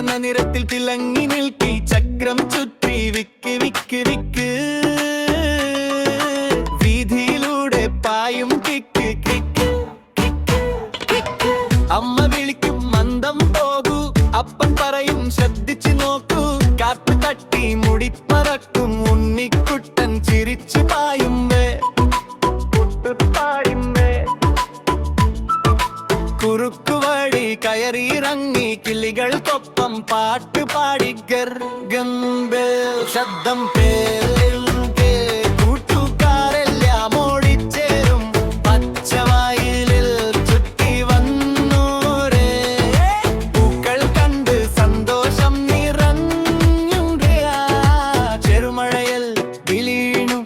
സ്വർണ്ണ നിറത്തിൽ തിളങ്ങി നിൽക്കി ചക്രം ചുറ്റി വിക്ക് വിക്ക് വിക്ക് വീതിയിലൂടെ പായും കിക്ക് കിക്ക് കിക്ക്. അമ്മ വിളിക്കും മന്ദം പോകൂ, അപ്പൻ പറയും ശ്രദ്ധിച്ചു നോക്കൂ. കാറ്റ് തട്ടി മുടിപ്പറക്കും ഉണ്ണിക്കുട്ടൻ ചിരിച്ചു പായുമ്പേ കുറുക്കുവഴി കയറിയിറങ്ങി കിളികൾക്കൊപ്പം പാട്ടുപാടി ഗർഗംബേൽ ശബ്ദം പേരിൽ കൂട്ടുകാരെല്ലാം ഓടിച്ചേരും പച്ചവയലിൽ ചുറ്റി വന്നൂരേ. പൂക്കൾ കണ്ട് സന്തോഷം നിറഞ്ഞു. ചെറുമഴയിൽ വിളീണു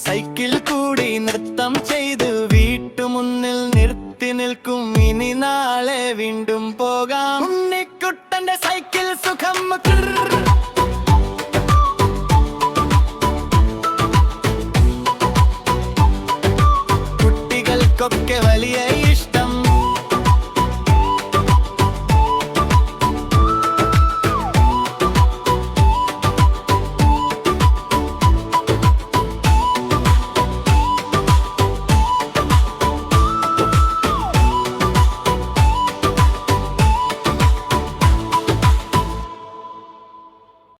സൈക്കിൾ കൂടി നൃത്തം ചെയ്ത് വീട്ടുമുന്നിൽ നിർത്തി നിൽക്കും. ഇനി നാളെ വീണ്ടും പോകാം. ഉണ്ണിക്കുട്ടന്റെ സൈക്കിൾ സുഖം. കുട്ടികൾക്കൊക്കെ വലിയ